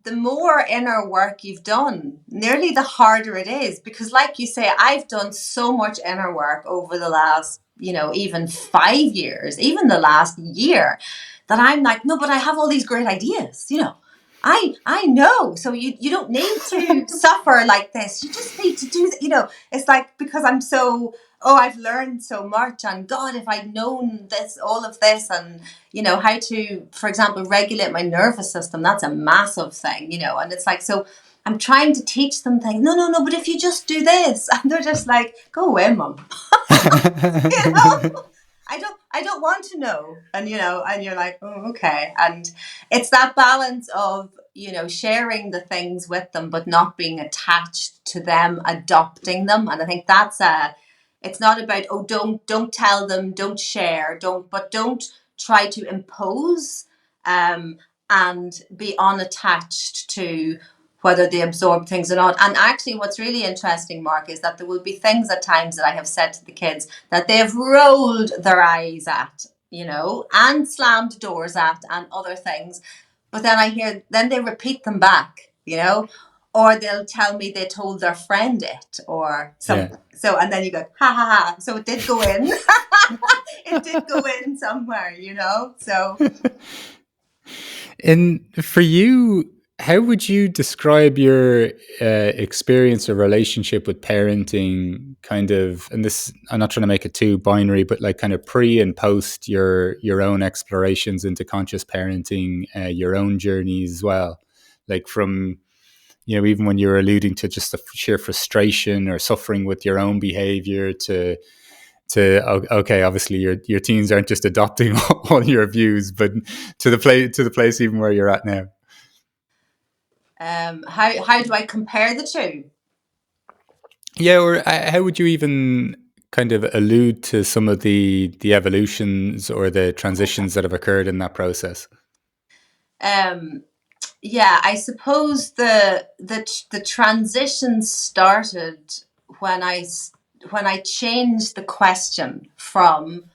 the more inner work you've done, nearly the harder it is. Because like you say, I've done so much inner work over the last, even 5 years, even the last year, that I'm like, no, but I have all these great ideas, I know. So you don't need to suffer like this. You just need to do that. It's like, because I'm so, I've learned so much, and God, if I'd known this, all of this, and how to, for example, regulate my nervous system, that's a massive thing, and it's like, so I'm trying to teach them things. No, no, no, but if you just do this, and they're just like, go away, mum. you know I don't want to know. And and you're like, oh, okay. And it's that balance of sharing the things with them, but not being attached to them adopting them. And I think it's not about, oh, don't tell them, don't share, don't try to impose, and be unattached to whether they absorb things or not. And actually, what's really interesting, Mark, is that there will be things at times that I have said to the kids that they have rolled their eyes at, and slammed doors at, and other things. But then they repeat them back, or they'll tell me they told their friend it or something. Yeah. So, and then you go, ha ha ha. So it did go in. It did go in somewhere, so. And for you, how would you describe your experience or relationship with parenting, kind of, and this, I'm not trying to make it too binary, but like kind of pre and post your own explorations into conscious parenting, your own journey as well, like from, even when you're alluding to just the sheer frustration or suffering with your own behavior to okay, obviously your teens aren't just adopting all your views, but to the place even where you're at now. How do I compare the two? Yeah, or how would you even kind of allude to some of the evolutions or the transitions that have occurred in that process? Yeah, I suppose the transition started when I changed the question from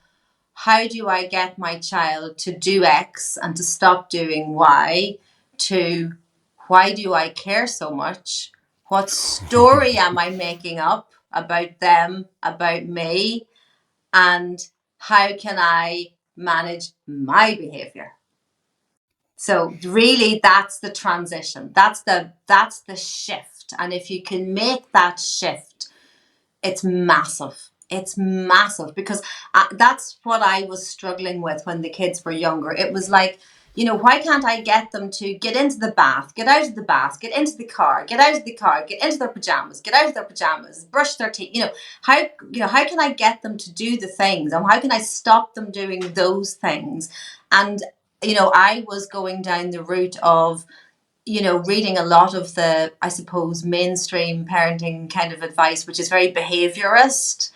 how do I get my child to do X and to stop doing Y, to why do I care so much? What story am I making up about them, about me? And how can I manage my behavior? So really, that's the transition. That's the shift. And if you can make that shift, it's massive. It's massive, because that's what I was struggling with when the kids were younger. It was like, why can't I get them to get into the bath, get out of the bath, get into the car, get out of the car, get into their pajamas, get out of their pajamas, brush their teeth. How can I get them to do the things, and how can I stop them doing those things? And I was going down the route of reading a lot of the, I suppose, mainstream parenting kind of advice, which is very behaviorist,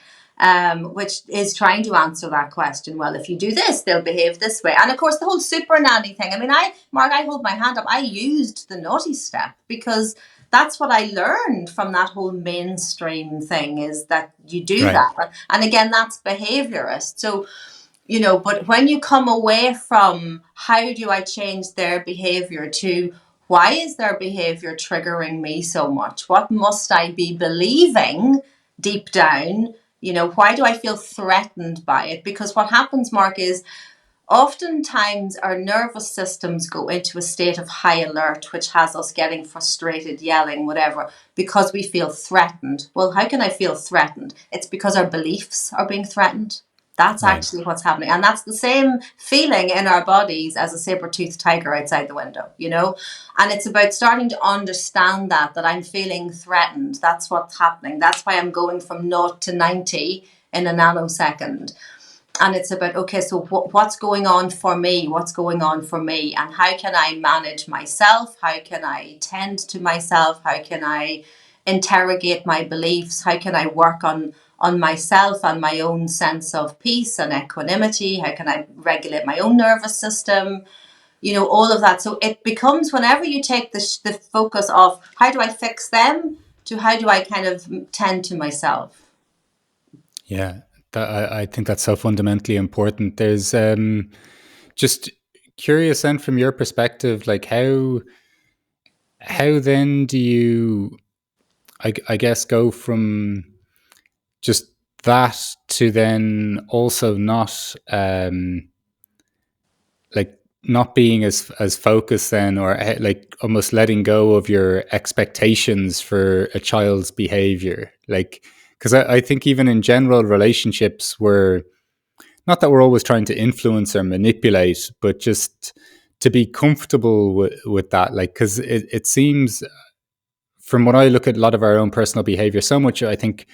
which is trying to answer that question. Well, if you do this, they'll behave this way. And of course, the whole super nanny thing. I mean, Mark, I hold my hand up. I used the naughty step because that's what I learned from that whole mainstream thing, is that you do right. that. And again, that's behaviorist. So, but when you come away from how do I change their behavior to why is their behavior triggering me so much? What must I be believing deep down? Why do I feel threatened by it? Because what happens, Mark, is oftentimes our nervous systems go into a state of high alert, which has us getting frustrated, yelling, whatever, because we feel threatened. Well, how can I feel threatened? It's because our beliefs are being threatened. That's Right. actually what's happening. And that's the same feeling in our bodies as a saber-toothed tiger outside the window, And it's about starting to understand that I'm feeling threatened. That's what's happening. That's why I'm going from 0 to 90 in a nanosecond. And it's about, okay, so what's going on for me? What's going on for me? And how can I manage myself? How can I tend to myself? How can I interrogate my beliefs? How can I work on myself and my own sense of peace and equanimity? How can I regulate my own nervous system? All of that. So it becomes, whenever you take the focus of how do I fix them to how do I kind of tend to myself. Yeah, I think that's so fundamentally important. There's just curious, then, from your perspective, like how then do you, I guess, go from just that to then also not like not being as focused then, or like almost letting go of your expectations for a child's behavior, like, because I think even in general relationships, we're not that we're always trying to influence or manipulate, but just to be comfortable with that, like, because it seems, from what I look at a lot of our own personal behavior, so much I think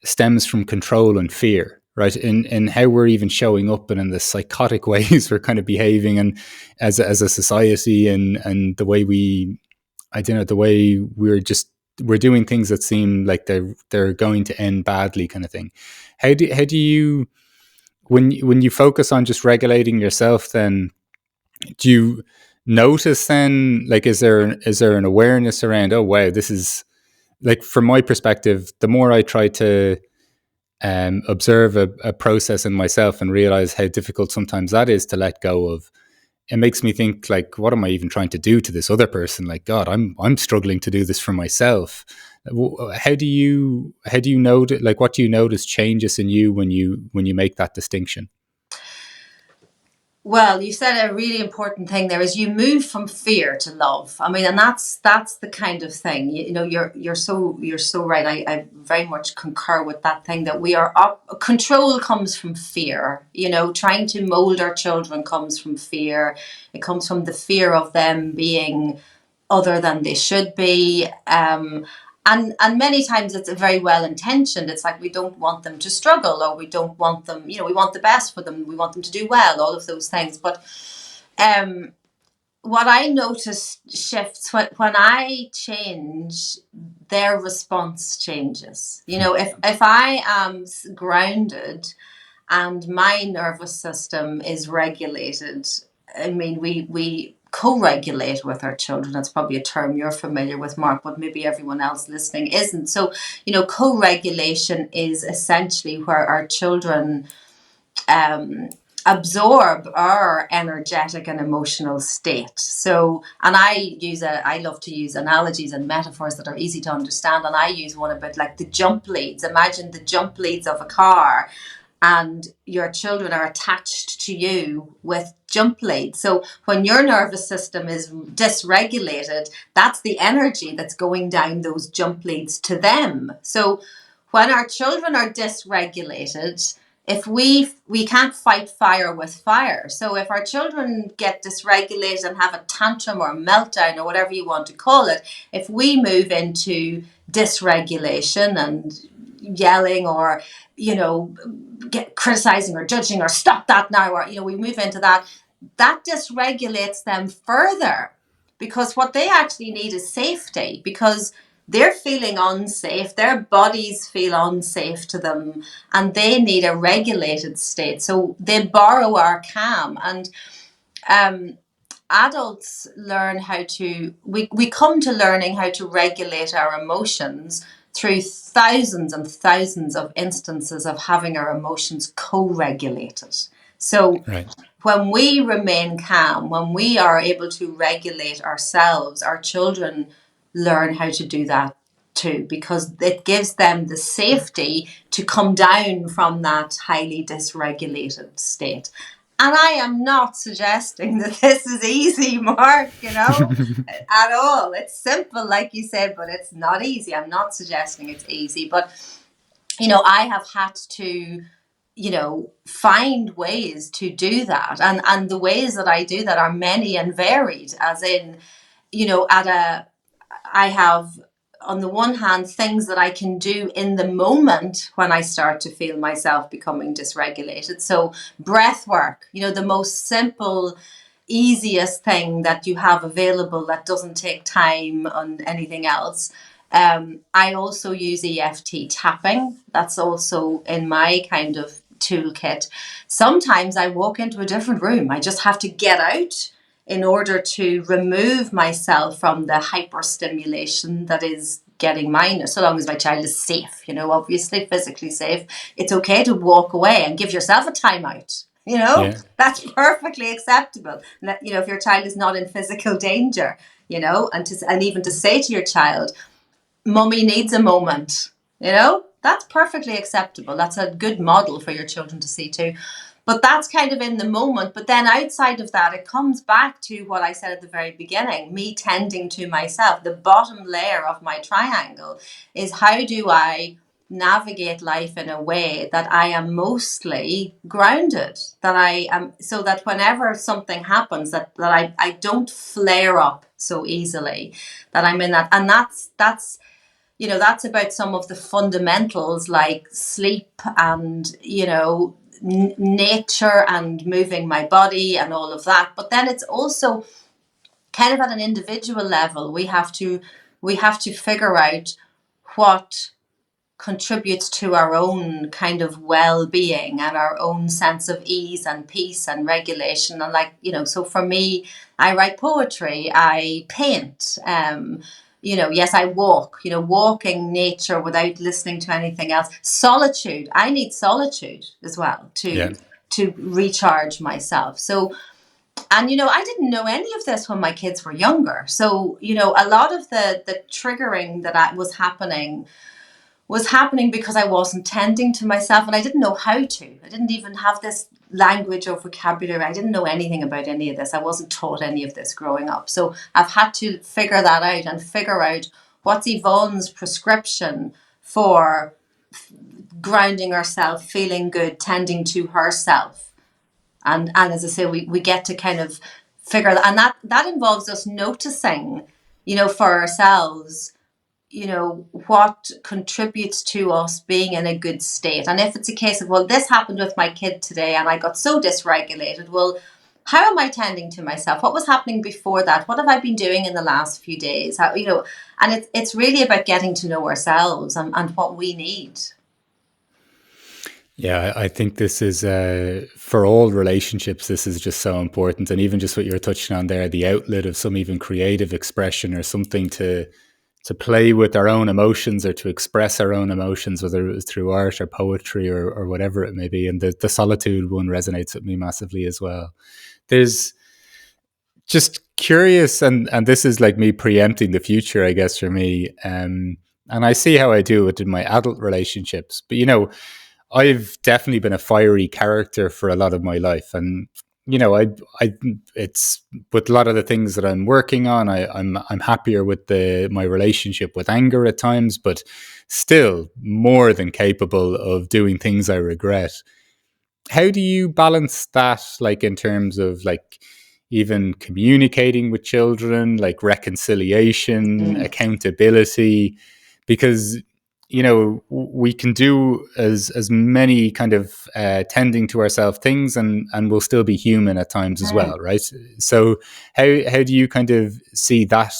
stems from control and fear, right? In how we're even showing up, and in the psychotic ways we're kind of behaving, and as a society, and the way we, I don't know, the way we're doing things that seem like they're going to end badly, kind of thing. How do you, when you focus on just regulating yourself, then do you notice then, like, is there an awareness around, oh wow, this is, like, from my perspective, the more I try to observe a process in myself and realize how difficult sometimes that is to let go of, it makes me think, like, what am I even trying to do to this other person? Like, God, I'm struggling to do this for myself. How do you notice, like, what do you notice changes in you when you make that distinction? Well, you said a really important thing there is you move from fear to love. I mean, and that's the kind of thing. You're so right. I very much concur with that thing that we are up. Control comes from fear. Trying to mold our children comes from fear. It comes from the fear of them being other than they should be. And many times it's very well intentioned. It's like we don't want them to struggle, or we don't want them, we want the best for them. We want them to do well, all of those things. But um, what I notice shifts when I change, their response changes. If I am grounded and my nervous system is regulated, I mean, we co-regulate with our children. That's probably a term you're familiar with, Mark, but maybe everyone else listening isn't. So, co-regulation is essentially where our children absorb our energetic and emotional state. So, and I love to use analogies and metaphors that are easy to understand. And I use one a bit like the jump leads. Imagine the jump leads of a car, and your children are attached to you with jump leads. So when your nervous system is dysregulated, that's the energy that's going down those jump leads to them. So when our children are dysregulated, if we can't fight fire with fire. So if our children get dysregulated and have a tantrum or meltdown or whatever you want to call it, if we move into dysregulation and yelling, or criticizing or judging, or stop that now, or we move into that dysregulates them further, because what they actually need is safety, because they're feeling unsafe, their bodies feel unsafe to them, and they need a regulated state. So they borrow our calm. And adults learn how to, we come to learning how to regulate our emotions through thousands and thousands of instances of having our emotions co-regulated. So Right. when we remain calm, when we are able to regulate ourselves, our children learn how to do that too, because it gives them the safety to come down from that highly dysregulated state. And I am not suggesting that this is easy, Mark, at all. It's simple, like you said, but it's not easy. I'm not suggesting it's easy. But, I have had to, find ways to do that. And the ways that I do that are many and varied, as in, I have, on the one hand, things that I can do in the moment when I start to feel myself becoming dysregulated. So breath work, the most simple, easiest thing that you have available that doesn't take time on anything else. I also use EFT tapping. That's also in my kind of toolkit. Sometimes I walk into a different room. I just have to get out in order to remove myself from the hyperstimulation that is getting mine, so long as my child is safe, obviously physically safe. It's okay to walk away and give yourself a timeout. Yeah. That's perfectly acceptable. If your child is not in physical danger, and even to say to your child, "Mummy needs a moment," that's perfectly acceptable. That's a good model for your children to see too. But that's kind of in the moment. But then outside of that, it comes back to what I said at the very beginning, me tending to myself. The bottom layer of my triangle is, how do I navigate life in a way that I am mostly grounded, that I am, so that whenever something happens, that I don't flare up so easily, that I'm in that. And that's that's about some of the fundamentals like sleep and, nature and moving my body and all of that. But then it's also kind of at an individual level, we have to figure out what contributes to our own kind of well-being and our own sense of ease and peace and regulation. And so for me, I write poetry, I paint, yes, I walk, walking nature without listening to anything else. Solitude, I need solitude as well Yeah. to recharge myself. So, and I didn't know any of this when my kids were younger. So, a lot of the triggering that was happening because I wasn't tending to myself, and I didn't know how to. I didn't even have this language or vocabulary. I didn't know anything about any of this. I wasn't taught any of this growing up. So I've had to figure that out and figure out what's Yvonne's prescription for grounding herself, feeling good, tending to herself. And as I say, we get to kind of figure that, and that involves us noticing, for ourselves, what contributes to us being in a good state. And if it's a case of, well, this happened with my kid today and I got so dysregulated, well, how am I tending to myself? What was happening before that? What have I been doing in the last few days? How, and it's really about getting to know ourselves and what we need. Yeah, I think this is for all relationships. This is just so important, and even just what you're touching on there, the outlet of some even creative expression or something to play with our own emotions or to express our own emotions, whether it was through art or poetry or whatever it may be. And the solitude one resonates with me massively as well. There's just curious, and this is like me preempting the future, I guess, for me. And I see how I do it in my adult relationships, but I've definitely been a fiery character for a lot of my life, and it's with a lot of the things that I'm working on. I'm happier with my relationship with anger at times, but still more than capable of doing things I regret. How do you balance that, like in terms of like even communicating with children, like reconciliation, accountability? Because we can do as many kind of tending to ourselves things, and we'll still be human at times as well, right? So how do you kind of see that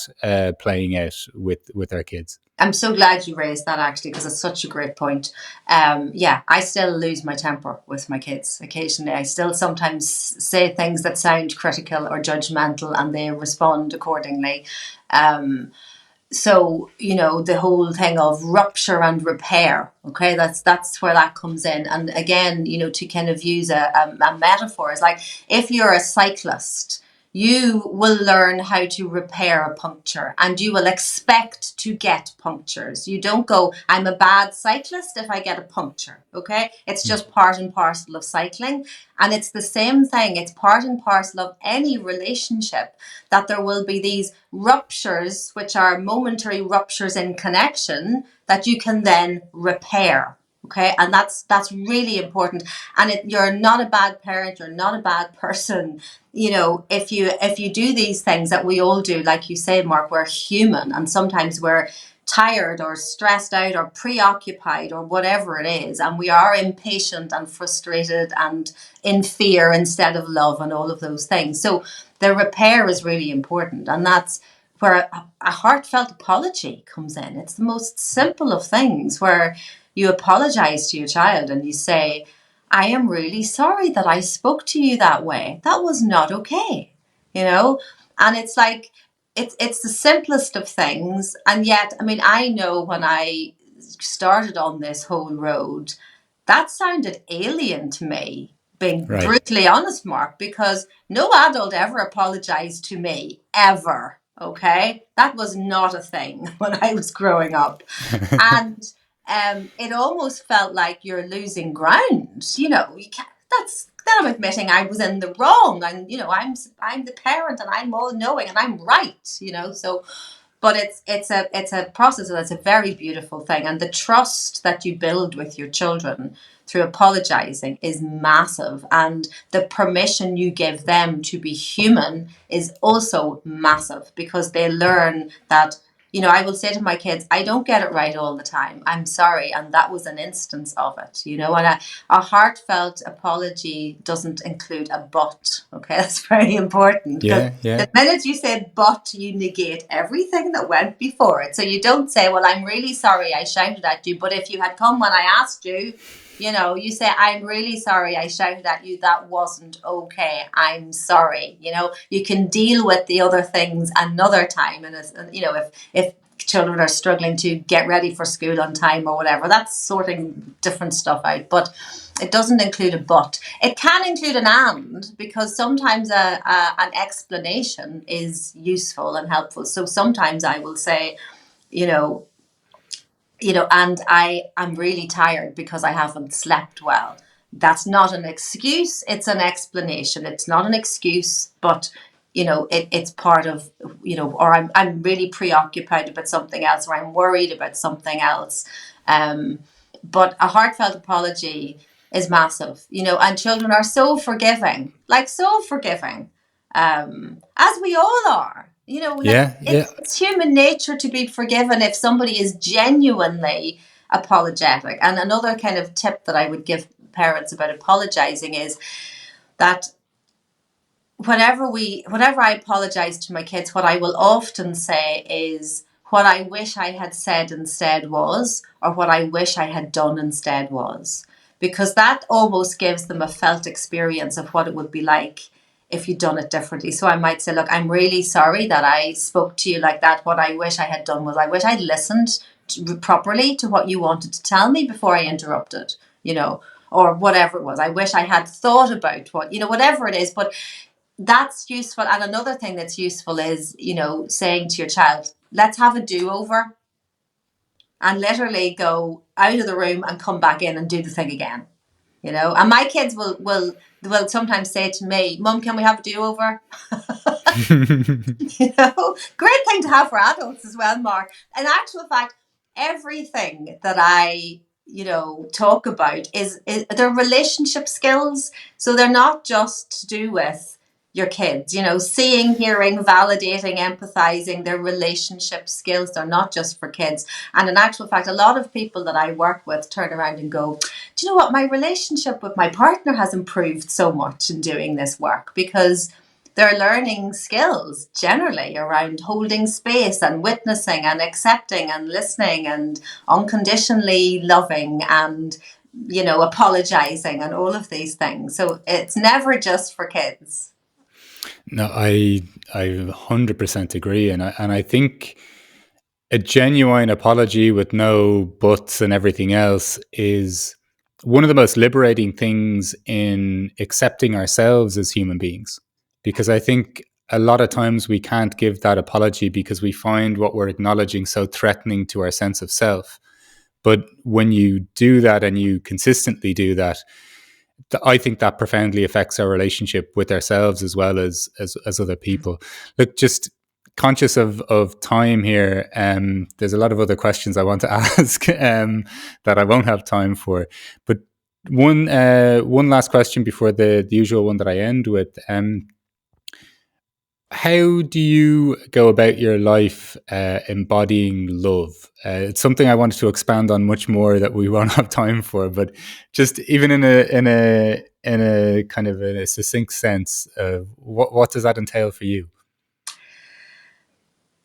playing out with our kids? I'm so glad you raised that, actually, because it's such a great point. Yeah, I still lose my temper with my kids occasionally. I still sometimes say things that sound critical or judgmental, and they respond accordingly. So, the whole thing of rupture and repair, okay, that's where that comes in. And again, to kind of use a metaphor, is like, if you're a cyclist, you will learn how to repair a puncture, and you will expect to get punctures. You don't go, I'm a bad cyclist if I get a puncture, okay? It's just part and parcel of cycling. And it's the same thing, it's part and parcel of any relationship, that there will be these ruptures, which are momentary ruptures in connection, that you can then repair. Okay, and that's really important. And you're not a bad parent, you're not a bad person, if you do these things that we all do. Like you say, Mark, we're human, and sometimes we're tired or stressed out or preoccupied or whatever it is, and we are impatient and frustrated and in fear instead of love and all of those things. So the repair is really important, and that's where a heartfelt apology comes in. It's the most simple of things, where you apologize to your child and you say, I am really sorry that I spoke to you that way. That was not okay, you know? And it's like, it's the simplest of things. And yet, I mean, I know when I started on this whole road, that sounded alien to me, being Right. brutally honest, Mark, because no adult ever apologized to me, ever. Okay? That was not a thing when I was growing up. And it almost felt like you're losing ground. You can't, that's then I'm admitting I was in the wrong, and I'm the parent, and I'm all knowing, and I'm right. So, but it's a process, and it's a very beautiful thing, and the trust that you build with your children through apologizing is massive, and the permission you give them to be human is also massive, because they learn that, I will say to my kids, I don't get it right all the time. I'm sorry. And that was an instance of it, and a heartfelt apology doesn't include a but. Okay, that's very important, because Yeah. the minute you say but, you negate everything that went before it. So you don't say, well, I'm really sorry I shouted at you, but if you had come when I asked you, you say, I'm really sorry I shouted at you. That wasn't okay. I'm sorry. You can deal with the other things another time. And, if children are struggling to get ready for school on time or whatever, that's sorting different stuff out. But it doesn't include a but. It can include an and, because sometimes an explanation is useful and helpful. So sometimes I will say, and I'm really tired because I haven't slept well. That's not an excuse, it's an explanation. It's not an excuse, but it's part of, or I'm really preoccupied about something else, or I'm worried about something else. But a heartfelt apology is massive, and children are so forgiving, like so forgiving, as we all are. Like Yeah. it's human nature to be forgiven if somebody is genuinely apologetic. And another kind of tip that I would give parents about apologizing is that whenever I apologize to my kids, what I will often say is, what I wish I had said instead was, or what I wish I had done instead was. Because that almost gives them a felt experience of what it would be like if you'd done it differently. So I might say, look, I'm really sorry that I spoke to you like that. What I wish I had done was, I wish I'd listened properly to what you wanted to tell me before I interrupted, or whatever it was. I wish I had thought about whatever it is. But that's useful. And another thing that's useful is, saying to your child, let's have a do-over, and literally go out of the room and come back in and do the thing again. And my kids will sometimes say to me, Mum, can we have a do-over? Great thing to have for adults as well, Mark. In actual fact, everything that I talk about is they're relationship skills. So they're not just to do with your kids, seeing, hearing, validating, empathizing. Their relationship skills, they're not just for kids. And in actual fact, a lot of people that I work with turn around and go, do you know what, my relationship with my partner has improved so much in doing this work, because they're learning skills generally around holding space and witnessing and accepting and listening and unconditionally loving and apologizing and all of these things. So it's never just for kids. No, I 100% agree, and I think a genuine apology with no buts and everything else is one of the most liberating things in accepting ourselves as human beings. Because I think a lot of times we can't give that apology because we find what we're acknowledging so threatening to our sense of self. But when you do that and you consistently do that, I think that profoundly affects our relationship with ourselves as well as other people. Look, just conscious of time here. There's a lot of other questions I want to ask that I won't have time for. But one last question before the usual one that I end with. How do you go about your life embodying love? It's something I wanted to expand on much more that we won't have time for, but just even in a kind of a succinct sense, what does that entail for you?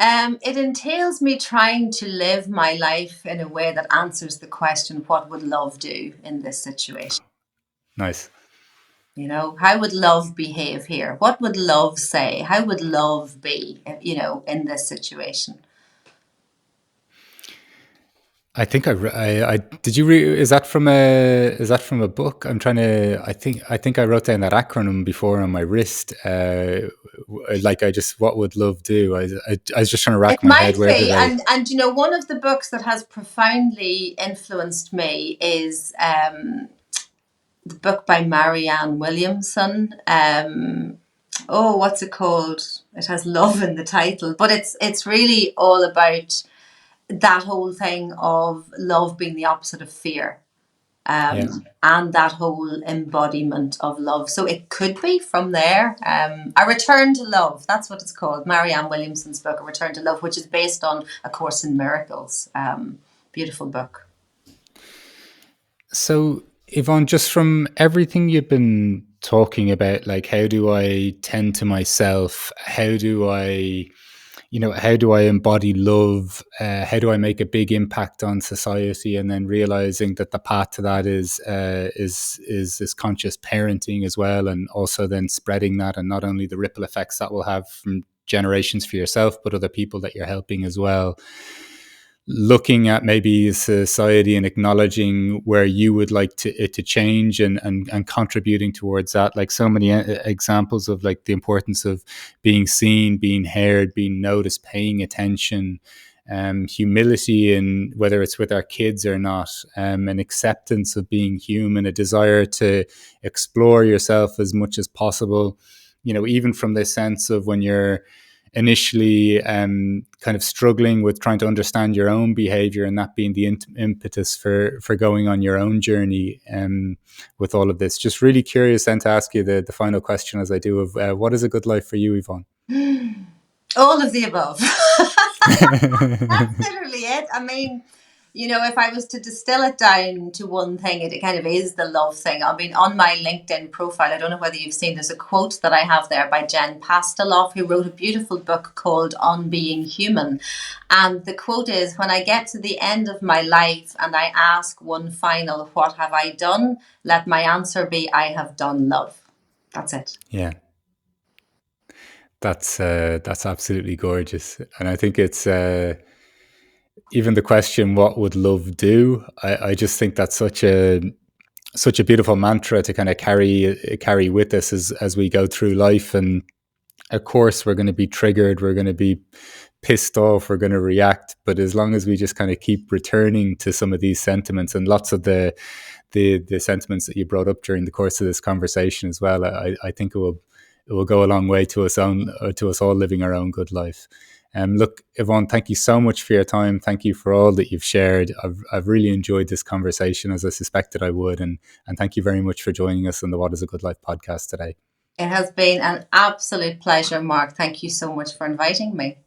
It entails me trying to live my life in a way that answers the question, what would love do in this situation? Nice. You know, how would love behave here? What would love say? How would love be, in this situation? I think I did you is that from a book? I'm trying to I think I wrote down that acronym before on my wrist. Like I just what would love do? I was just trying to It rack my head. might Where did be, I? and one of the books that has profoundly influenced me is the book by Marianne Williamson. Oh, what's it called? It has love in the title, but it's really all about that whole thing of love being the opposite of fear. Yeah. And that whole embodiment of love. So it could be from there. A Return to Love, that's what it's called. Marianne Williamson's book, A Return to Love, which is based on A Course in Miracles. Beautiful book. So, Yvonne, just from everything you've been talking about, like how do I tend to myself? How do I embody love? How do I make a big impact on society? And then realizing that the path to that is this conscious parenting as well, and also then spreading that, and not only the ripple effects that will have from generations for yourself, but other people that you're helping as well. Looking at maybe society and acknowledging where you would like it to change, and contributing towards that, like so many examples of like the importance of being seen, being heard, being noticed, paying attention, humility, and whether it's with our kids or not, an acceptance of being human, a desire to explore yourself as much as possible, even from this sense of when you're initially kind of struggling with trying to understand your own behavior, and that being the impetus for going on your own journey with all of this. Just really curious then to ask you the final question, as I do, of what is a good life for you, Yvonne? All of the above. That's literally it. I mean, if I was to distill it down to one thing, it kind of is the love thing. I mean, on my LinkedIn profile, I don't know whether you've seen, there's a quote that I have there by Jen Pasteloff, who wrote a beautiful book called On Being Human. And the quote is, when I get to the end of my life and I ask one final, what have I done? Let my answer be, I have done love. That's it. Yeah. That's absolutely gorgeous, and I think it's even the question, "What would love do?" I just think that's such a beautiful mantra to kind of carry with us as we go through life. And of course, we're going to be triggered, we're going to be pissed off, we're going to react, but as long as we just kind of keep returning to some of these sentiments, and lots of the sentiments that you brought up during the course of this conversation as well, I think it will go a long way to us all living our own good life. Look, Yvonne, thank you so much for your time. Thank you for all that you've shared. I've really enjoyed this conversation, as I suspected I would, and thank you very much for joining us on the What is a Good Life podcast today. It has been an absolute pleasure, Mark. Thank you so much for inviting me.